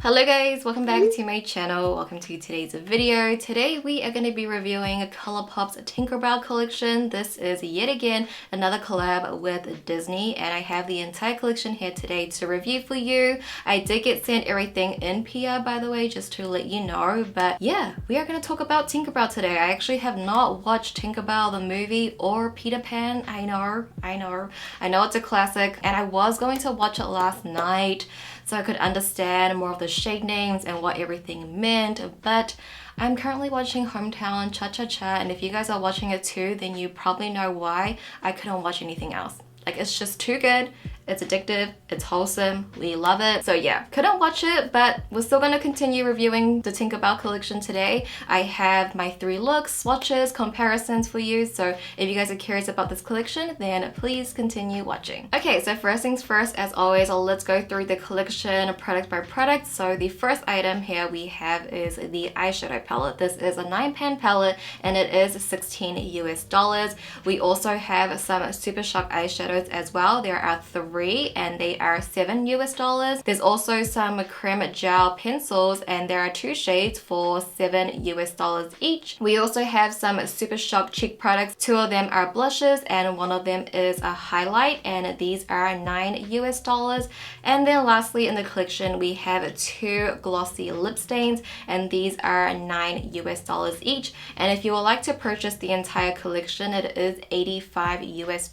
Hello guys, welcome back to my channel. Welcome to today's video. Today we are going to be reviewing Colourpop's Tinkerbell collection. This is yet again another collab with Disney, and I have the entire collection here today to review for you. I did get sent everything in PR, by the way, just to let you know. But yeah, we are going to talk about Tinkerbell today. I actually have not watched Tinkerbell the movie or Peter Pan. I know it's a classic, and I was going to watch it last night so I could understand more of the shade names and what everything meant, but I'm currently watching Hometown Cha-Cha-Cha, and if you guys are watching it too, then you probably know why I couldn't watch anything else. Like, it's just too good. It's addictive, it's wholesome, we love it. So yeah, couldn't watch it, but we're still gonna continue reviewing the Tinkerbell collection today. I have my 3 looks, swatches, comparisons for you, so if you guys are curious about this collection, then please continue watching. Okay, so first things first, as always, let's go through the collection product by product. So the first item here we have is the eyeshadow palette. This is a 9-pan palette, and it is $16 US. We also have some Super Shock eyeshadows as well. There are 3 and they are $7 US. There's also some creme gel pencils, and there are 2 shades for $7 US each. We also have some Super Shock cheek products. 2 of them are blushes and 1 of them is a highlight, and these are $9 US. And then lastly in the collection we have 2 glossy lip stains, and these are $9 US each. And if you would like to purchase the entire collection, it is $85 US.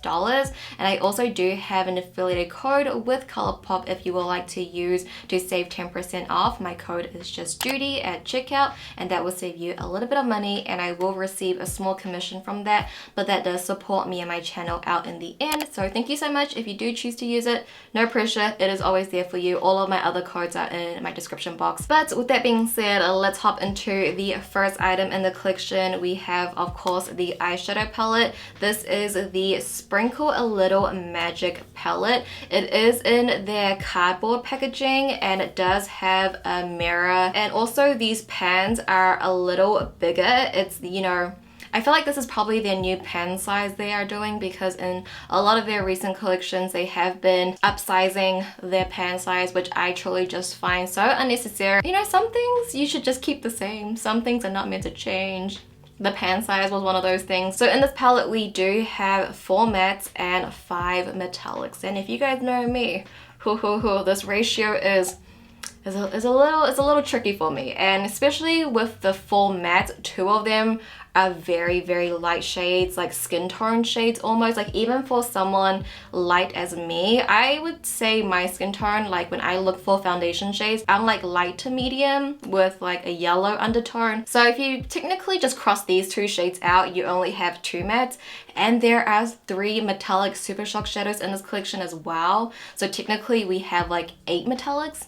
And I also do have an affiliate code with Colourpop if you would like to use to save 10% off. My code is just JUDY at checkout, and that will save you a little bit of money, and I will receive a small commission from that, but that does support me and my channel out in the end. So thank you so much if you do choose to use it. No pressure, it is always there for you. All of my other codes are in my description box. But with that being said, let's hop into the first item in the collection. We have, of course, the eyeshadow palette. This is the Sprinkle a Little Magic palette. It is in their cardboard packaging, and it does have a mirror, and also these pans are a little bigger. It's, you know, I feel like this is probably their new pen size they are doing, because in a lot of their recent collections they have been upsizing their pan size, which I truly just find so unnecessary. You know, some things you should just keep the same. Some things are not meant to change. The pan size was one of those things. So in this palette we do have 4 mattes and 5 metallics, and if you guys know me, this ratio is a little tricky for me, and especially with the 4 mattes, 2 of them are very light shades, like skin tone shades almost. Like, even for someone light as me, I would say my skin tone, like when I look for foundation shades, I'm like light to medium with like a yellow undertone. So if you technically just cross these 2 shades out, you only have 2 mattes, and there are 3 metallic Super Shock shadows in this collection as well. So technically we have like 8 metallics.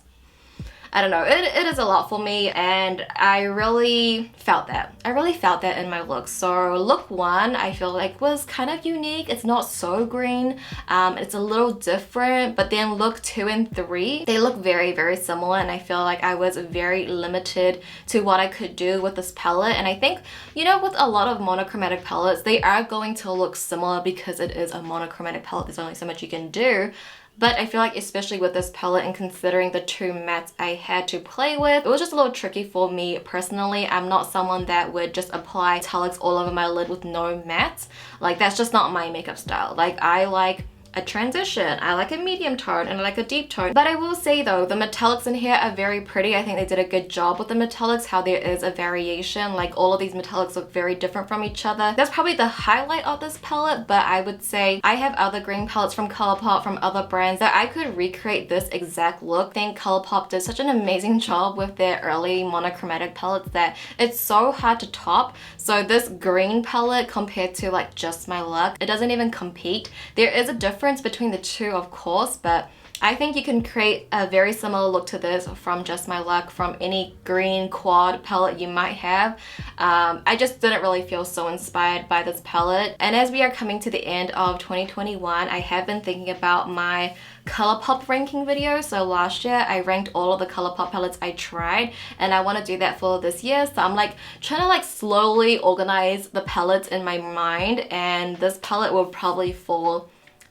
I don't know, it is a lot for me, and I really felt that. I really felt that in my look. So look 1, I feel like was kind of unique. It's not so green, it's a little different, but then look 2 and 3, they look very similar, and I feel like I was very limited to what I could do with this palette. And I think, you know, with a lot of monochromatic palettes, they are going to look similar because it is a monochromatic palette. There's only so much you can do. But I feel like especially with this palette, and considering the 2 mattes I had to play with, it was just a little tricky for me personally. I'm not someone that would just apply metallics all over my lid with no mattes. Like, that's just not my makeup style. Like, I like a transition, I like a medium tone, and I like a deep tone. But I will say though, the metallics in here are very pretty. I think they did a good job with the metallics, how there is a variation. Like, all of these metallics look very different from each other. That's probably the highlight of this palette, but I would say I have other green palettes from Colourpop, from other brands, that I could recreate this exact look. I think Colourpop did such an amazing job with their early monochromatic palettes that it's so hard to top. So this green palette compared to like Just My Luck, it doesn't even compete. There is a difference between the 2, of course, but I think you can create a very similar look to this from Just My Luck, from any green quad palette you might have. I just didn't really feel so inspired by this palette. And as we are coming to the end of 2021, I have been thinking about my Colourpop ranking video. So last year I ranked all of the Colourpop palettes I tried, and I want to do that for this year. So I'm like trying to like slowly organize the palettes in my mind, and this palette will probably fall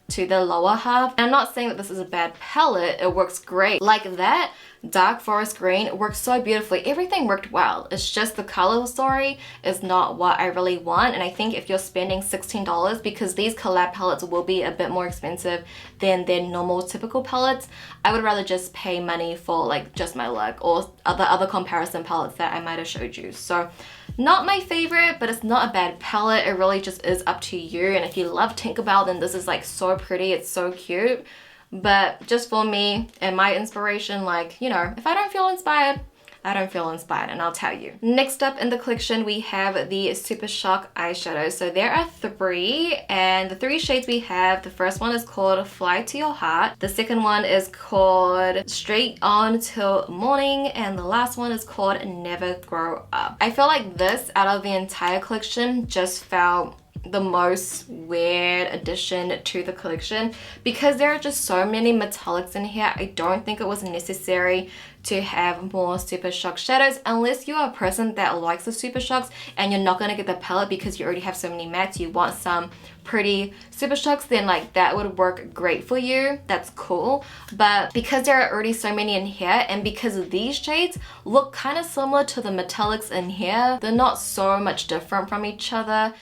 to the lower half. And I'm not saying that this is a bad palette, it works great like that, dark forest green works so beautifully. Everything worked well. It's just the color story is not what I really want. And I think if you're spending $16, because these collab palettes will be a bit more expensive than their normal typical palettes, I would rather just pay money for like just my look or other comparison palettes that I might have showed you. So not my favorite, but it's not a bad palette. It really just is up to you. And if you love Tinkerbell, then this is like so pretty. It's so cute. But just for me and my inspiration, like, you know, if I don't feel inspired, I don't feel inspired, and I'll tell you. Next up in the collection, we have the Super Shock eyeshadows. So there are 3, and the 3 shades we have, the first one is called Fly to Your Heart. The second one is called Straight On Till Morning, and the last one is called Never Grow Up. I feel like this, out of the entire collection, just felt the most weird addition to the collection because there are just so many metallics in here. I don't think it was necessary to have more Super Shock shadows unless you are a person that likes the Super Shocks and you're not going to get the palette because you already have so many mattes. You want some pretty Super Shocks, then like that would work great for you. That's cool. But because there are already so many in here, and because these shades look kind of similar to the metallics in here, they're not so much different from each other.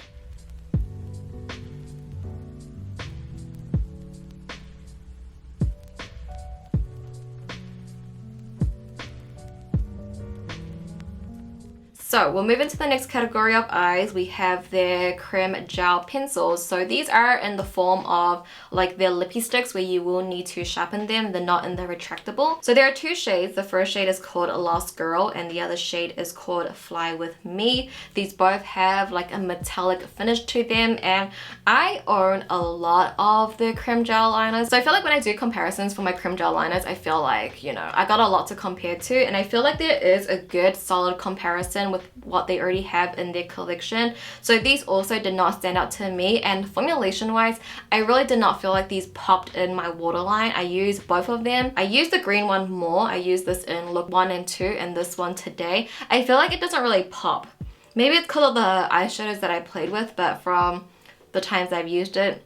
So we'll move into the next category of eyes. We have their creme gel pencils. So these are in the form of like their lippy sticks where you will need to sharpen them. They're not in the retractable. So there are 2 shades. The first shade is called Lost Girl and the other shade is called Fly With Me. These both have like a metallic finish to them, and I own a lot of the creme gel liners. So I feel like when I do comparisons for my creme gel liners, I feel like, you know, I got a lot to compare to, and I feel like there is a good solid comparison with what they already have in their collection. So these also did not stand out to me, and formulation wise, I really did not feel like these popped in my waterline. I used both of them. I used the green one more. I used this in look 1 and 2 and this one today. I feel like it doesn't really pop. Maybe it's because of the eyeshadows that I played with, but from the times I've used it,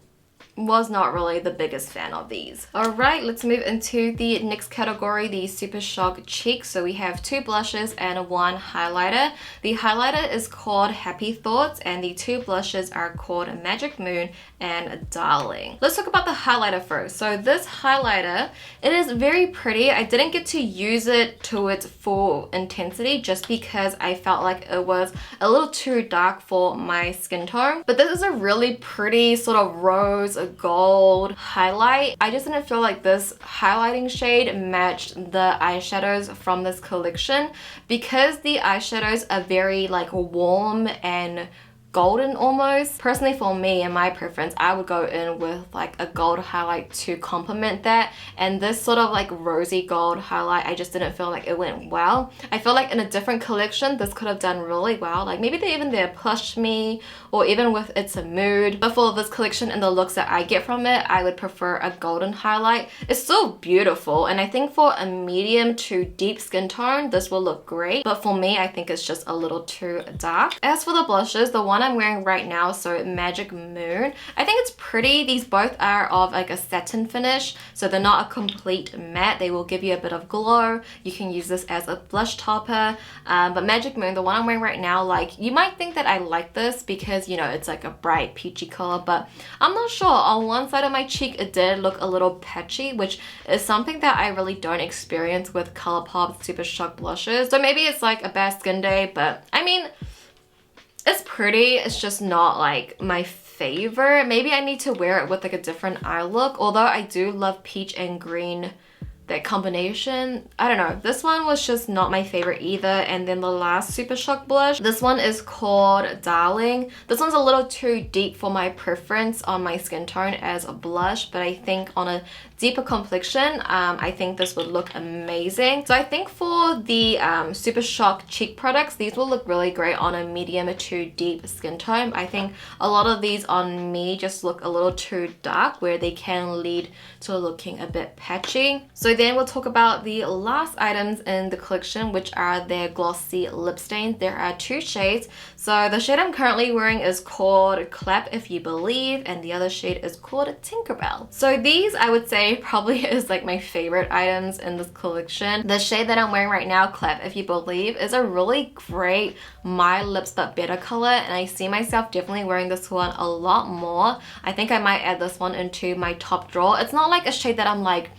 was not really the biggest fan of these. Alright, let's move into the next category, the Super Shock cheeks. So we have 2 blushes and 1 highlighter. The highlighter is called Happy Thoughts and the 2 blushes are called Magic Moon and Darling. Let's talk about the highlighter first. So this highlighter, it is very pretty. I didn't get to use it to its full intensity just because I felt like it was a little too dark for my skin tone. But this is a really pretty sort of rose gold highlight. I just didn't feel like this highlighting shade matched the eyeshadows from this collection because the eyeshadows are very like warm and golden almost. Personally for me and my preference, I would go in with like a gold highlight to complement that, and this sort of like rosy gold highlight, I just didn't feel like it went well. I feel like in a different collection this could have done really well, like maybe even their Plush Me or even with It's a Mood, but for this collection and the looks that I get from it, I would prefer a golden highlight. It's still beautiful, and I think for a medium to deep skin tone this will look great, but for me I think it's just a little too dark. As for the blushes, the one I'm wearing right now, so Magic Moon, I think it's pretty. These both are of like a satin finish, so they're not a complete matte. They will give you a bit of glow. You can use this as a blush topper, but Magic Moon, the one I'm wearing right now, like you might think that I like this because, you know, it's like a bright peachy color, but I'm not sure. On one side of my cheek it did look a little patchy, which is something that I really don't experience with Colourpop Super Shock blushes. So maybe it's like a bad skin day, but I mean, it's pretty. It's just not like my favorite. Maybe I need to wear it with like a different eye look, although I do love peach and green, that combination. I don't know, this one was just not my favorite either. And then the last Super Shock blush, this one is called Darling. This one's a little too deep for my preference on my skin tone as a blush, but I think on a deeper complexion, I think this would look amazing. So I think for the Super Shock cheek products, these will look really great on a medium to deep skin tone. I think a lot of these on me just look a little too dark, where they can lead to looking a bit patchy. So then we'll talk about the last items in the collection, which are their glossy lip stains. There are 2 shades. So the shade I'm currently wearing is called Clap If You Believe, and the other shade is called Tinkerbell. So these, I would say, shade probably is like my favorite items in this collection. The shade that I'm wearing right now, Clap If You Believe, is a really great My Lips But Better color, and I see myself definitely wearing this one a lot more. I think I might add this one into my top drawer. It's not like a shade that I'm like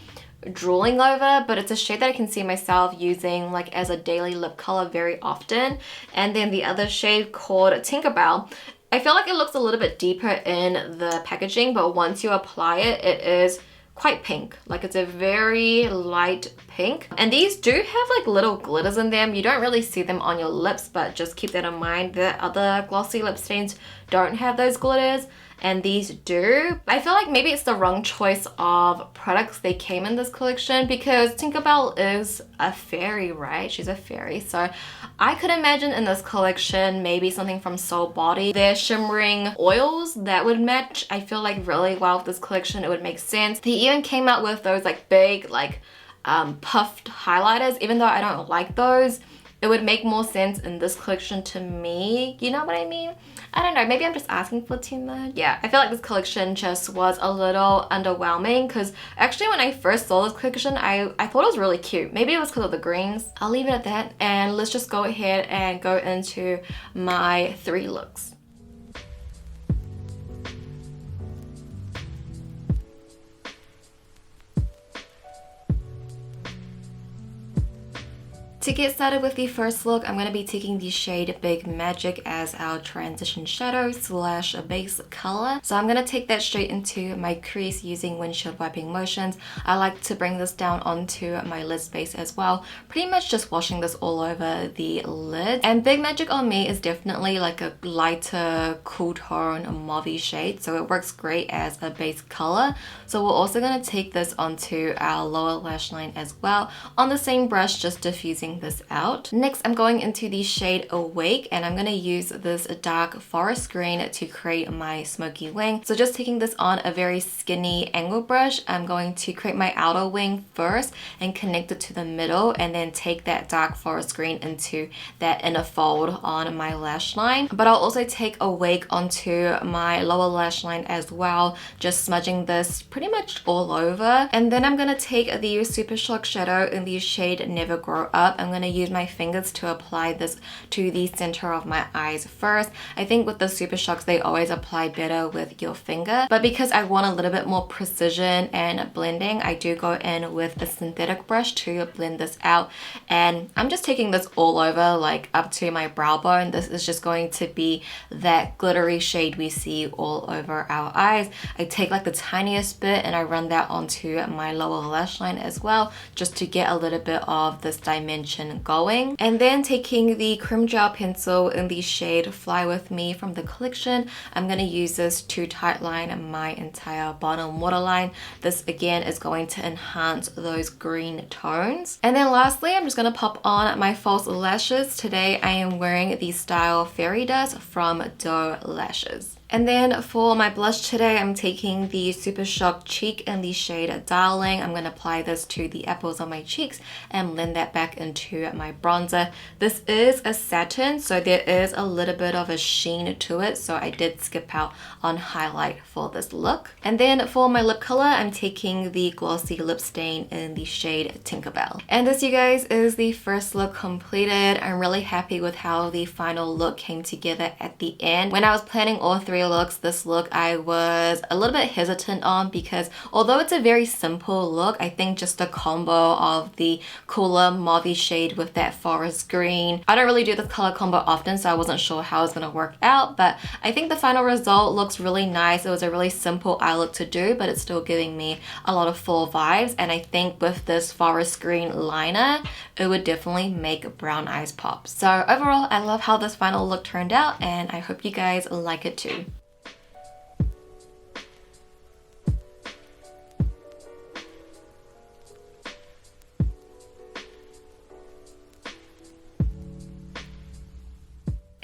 drooling over, but it's a shade that I can see myself using like as a daily lip color very often. And then the other shade called Tinkerbell, I feel like it looks a little bit deeper in the packaging, but once you apply it, it is quite pink. Like it's a very light pink. And these do have like little glitters in them. You don't really see them on your lips, but just keep that in mind. The other glossy lip stains don't have those glitters, and these do. I feel like maybe it's the wrong choice of products they came in this collection, because Tinkerbell is a fairy, right? She's a fairy. So I could imagine in this collection maybe something from Soul Body. Their shimmering oils that would match, I feel like, really well with this collection. It would make sense. They even came out with those like big like puffed highlighters. Even though I don't like those, it would make more sense in this collection to me. You know what I mean? I don't know, maybe I'm just asking for too much. Yeah, I feel like this collection just was a little underwhelming, because actually when I first saw this collection, I thought it was really cute. Maybe it was because of the greens. I'll leave it at that, and let's just go ahead and go into my 3 looks. To get started with the first look, I'm going to be taking the shade Big Magic as our transition shadow slash base color. So I'm going to take that straight into my crease using windshield wiping motions. I like to bring this down onto my lid space as well, pretty much just washing this all over the lid. And Big Magic on me is definitely like a lighter cool tone mauvey shade, so it works great as a base color. So we're also going to take this onto our lower lash line as well on the same brush, just diffusing this out. Next, I'm going into the shade Awake, and I'm going to use this dark forest green to create my smoky wing. So just taking this on a very skinny angle brush, I'm going to create my outer wing first and connect it to the middle, and then take that dark forest green into that inner fold on my lash line. But I'll also take Awake onto my lower lash line as well, just smudging this pretty much all over. And then I'm going to take the Super Shock shadow in the shade Never Grow Up. I'm going to use my fingers to apply this to the center of my eyes first. I think with the Super Shocks, they always apply better with your finger. But because I want a little bit more precision and blending, I do go in with a synthetic brush to blend this out. And I'm just taking this all over, like up to my brow bone. This is just going to be that glittery shade we see all over our eyes. I take like the tiniest bit and I run that onto my lower lash line as well, just to get a little bit of this dimension going. And then taking the creme gel pencil in the shade Fly With Me from the collection, I'm going to use this to tightline my entire bottom waterline. This again is going to enhance those green tones. And then lastly, I'm just going to pop on my false lashes. Today I am wearing the style Fairy Dust from Doe Lashes. And then for my blush today, I'm taking the Super Shock Cheek in the shade Darling. I'm going to apply this to the apples on my cheeks and blend that back into my bronzer. This is a satin, so there is a little bit of a sheen to it, so I did skip out on highlight for this look. And then for my lip color, I'm taking the glossy lip stain in the shade Tinkerbell. And this, you guys, is the first look completed. I'm really happy with how the final look came together at the end. When I was planning all 3 looks, this look I was a little bit hesitant on, because although it's a very simple look, I think just the combo of the cooler mauve shade with that forest green, I don't really do this color combo often, so I wasn't sure how it's going to work out, but I think the final result looks really nice. It was a really simple eye look to do, but it's still giving me a lot of fall vibes, and I think with this forest green liner, it would definitely make brown eyes pop. So overall, I love how this final look turned out, and I hope you guys like it too.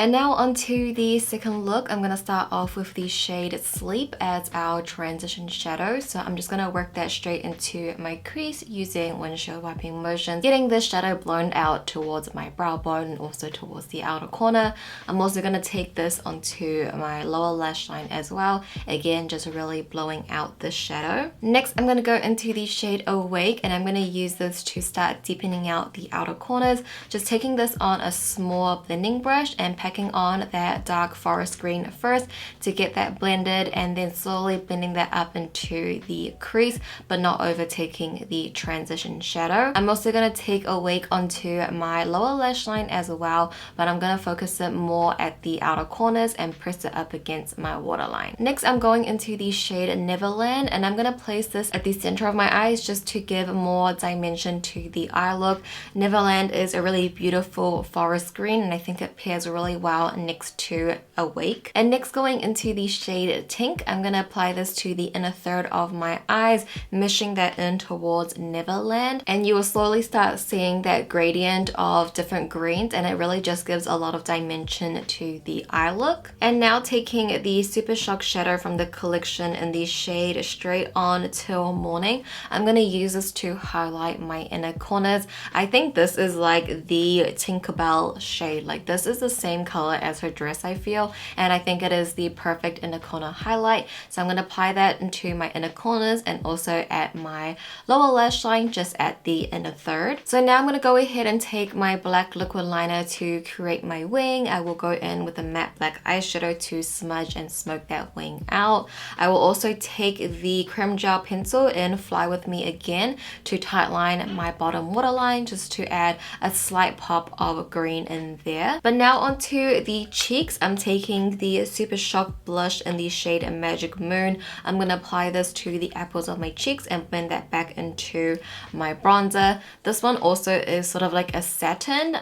And now onto the second look. I'm gonna start off with the shade Sleep as our transition shadow. So I'm just gonna work that straight into my crease using windshield wiping motions, getting this shadow blown out towards my brow bone and also towards the outer corner. I'm also gonna take this onto my lower lash line as well. Again, just really blowing out the shadow. Next, I'm gonna go into the shade Awake, and I'm gonna use this to start deepening out the outer corners. Just taking this on a small blending brush and packing on that dark forest green first to get that blended, and then slowly blending that up into the crease but not overtaking the transition shadow. I'm also going to take Awake onto my lower lash line as well, but I'm going to focus it more at the outer corners and press it up against my waterline. Next, I'm going into the shade Neverland, and I'm going to place this at the center of my eyes just to give more dimension to the eye look. Neverland is a really beautiful forest green, and I think it pairs really well next to Awake. And next, going into the shade Tink, I'm going to apply this to the inner third of my eyes, meshing that in towards Neverland, and you will slowly start seeing that gradient of different greens, and it really just gives a lot of dimension to the eye look. And now taking the Super Shock shadow from the collection in the shade Straight On Till Morning, I'm going to use this to highlight my inner corners. I think this is like the Tinkerbell shade. Like, this is the same color as her dress, I feel, and I think it is the perfect inner corner highlight. So I'm going to apply that into my inner corners and also at my lower lash line, just at the inner third. So now I'm going to go ahead and take my black liquid liner to create my wing. I will go in with a matte black eyeshadow to smudge and smoke that wing out. I will also take the creme gel pencil in Fly With Me again to tightline my bottom waterline, just to add a slight pop of green in there. But now onto the cheeks, I'm taking the Super Shock blush in the shade Magic Moon. I'm going to apply this to the apples of my cheeks and blend that back into my bronzer. This one also is sort of like a satin,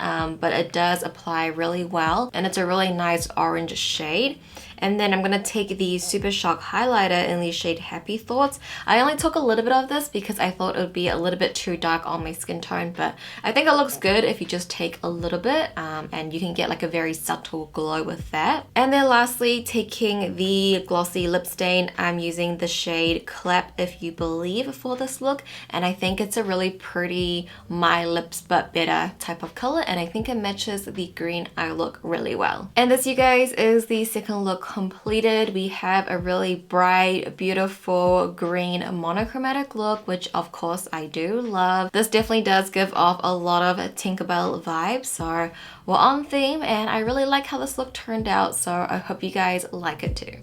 but it does apply really well, and it's a really nice orange shade. And then I'm going to take the Super Shock highlighter in the shade Happy Thoughts. I only took a little bit of this because I thought it would be a little bit too dark on my skin tone, but I think it looks good if you just take a little bit, and you can get like a very subtle glow with that. And then lastly, taking the glossy lip stain, I'm using the shade Clap If You Believe for this look, and I think it's a really pretty My Lips But Better type of color, and I think it matches the green eye look really well. And this, you guys, is the second look completed. We have a really bright, beautiful green monochromatic look, which of course I do love. This definitely does give off a lot of Tinkerbell vibes, so we're on theme, and I really like how this look turned out, so I hope you guys like it too.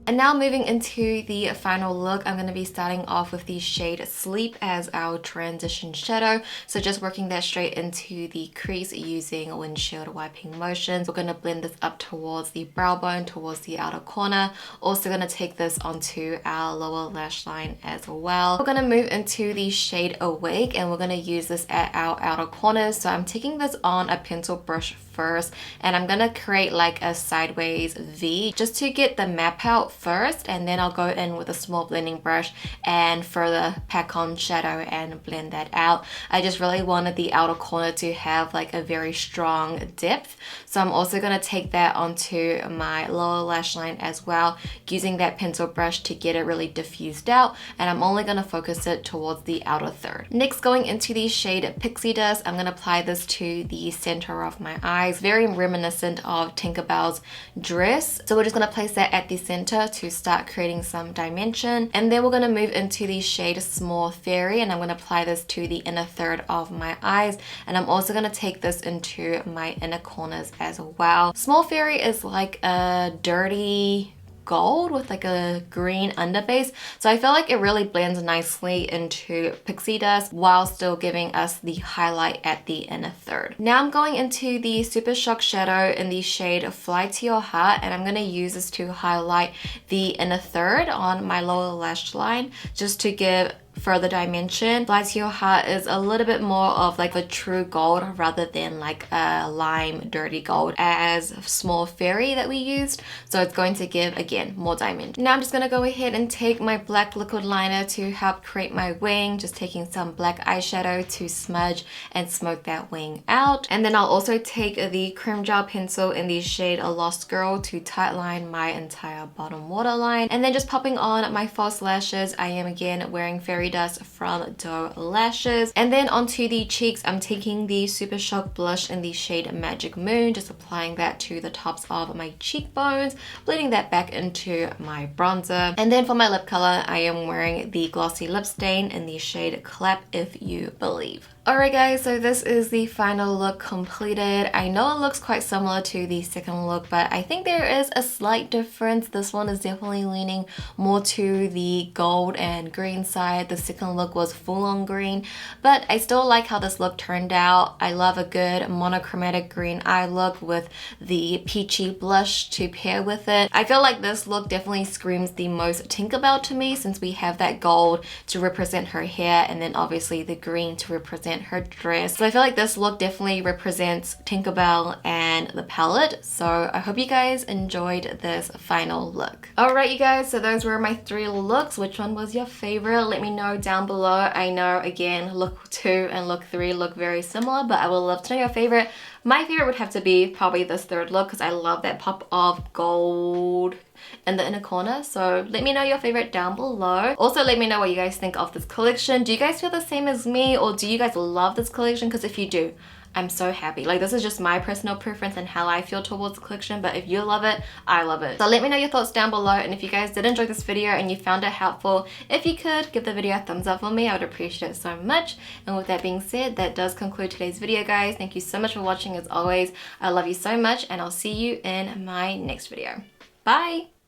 And now moving into the final look, I'm going to be starting off with the shade Sleep as our transition shadow. So just working that straight into the crease using windshield wiping motions. We're going to blend this up towards the brow bone, towards the outer corner. Also going to take this onto our lower lash line as well. We're going to move into the shade Awake, and we're going to use this at our outer corners. So I'm taking this on a pencil brush first, and I'm gonna create like a sideways V just to get the map out first, and then I'll go in with a small blending brush and further pack on shadow and blend that out. I just really wanted the outer corner to have like a very strong depth, so I'm also gonna take that onto my lower lash line as well, using that pencil brush to get it really diffused out, and I'm only gonna focus it towards the outer third. Next, going into the shade Pixie Dust, I'm gonna apply this to the center of my eye. Very reminiscent of Tinkerbell's dress. So we're just going to place that at the center to start creating some dimension. And then we're going to move into the shade Small Fairy, and I'm going to apply this to the inner third of my eyes. And I'm also going to take this into my inner corners as well. Small Fairy is like a dirty gold with like a green underbase, so I feel like it really blends nicely into Pixie Dust while still giving us the highlight at the inner third. Now I'm going into the Super Shock shadow in the shade Fly To Your Heart, and I'm going to use this to highlight the inner third on my lower lash line, just to give further dimension. Fly to Your Heart is a little bit more of like a true gold rather than like a lime dirty gold as small fairy that we used. So it's going to give, again, more dimension. Now I'm just going to go ahead and take my black liquid liner to help create my wing. Just taking some black eyeshadow to smudge and smoke that wing out. And then I'll also take the creme gel pencil in the shade A Lost Girl to tightline my entire bottom waterline. And then just popping on my false lashes. I am again wearing Fairy Dust from Doe Lashes. And then onto the cheeks, I'm taking the Super Shock blush in the shade Magic Moon, just applying that to the tops of my cheekbones, blending that back into my bronzer. And then for my lip color, I am wearing the glossy lip stain in the shade Clap If You Believe. Alright guys, so this is the final look completed. I know it looks quite similar to the second look, but I think there is a slight difference. This one is definitely leaning more to the gold and green side. The second look was full on green, but I still like how this look turned out. I love a good monochromatic green eye look with the peachy blush to pair with it. I feel like this look definitely screams the most Tinkerbell to me, since we have that gold to represent her hair and then obviously the green to represent her dress. So I feel like this look definitely represents Tinkerbell and the palette. So I hope you guys enjoyed this final look. Alright you guys, so those were my 3 looks. Which one was your favorite? Let me know down below. I know, again, look 2 and look 3 look very similar, but I would love to know your favorite. My favorite would have to be probably this third look because I love that pop of gold in the inner corner. So let me know your favorite down below. Also let me know what you guys think of this collection. Do you guys feel the same as me, or do you guys love this collection? Because if you do, I'm so happy. Like, this is just my personal preference and how I feel towards the collection, but if you love it, I love it. So let me know your thoughts down below, and if you guys did enjoy this video and you found it helpful, if you could give the video a thumbs up for me, I would appreciate it so much. And with that being said, that does conclude today's video, guys. Thank you so much for watching as always. I love you so much, and I'll see you in my next video. Bye!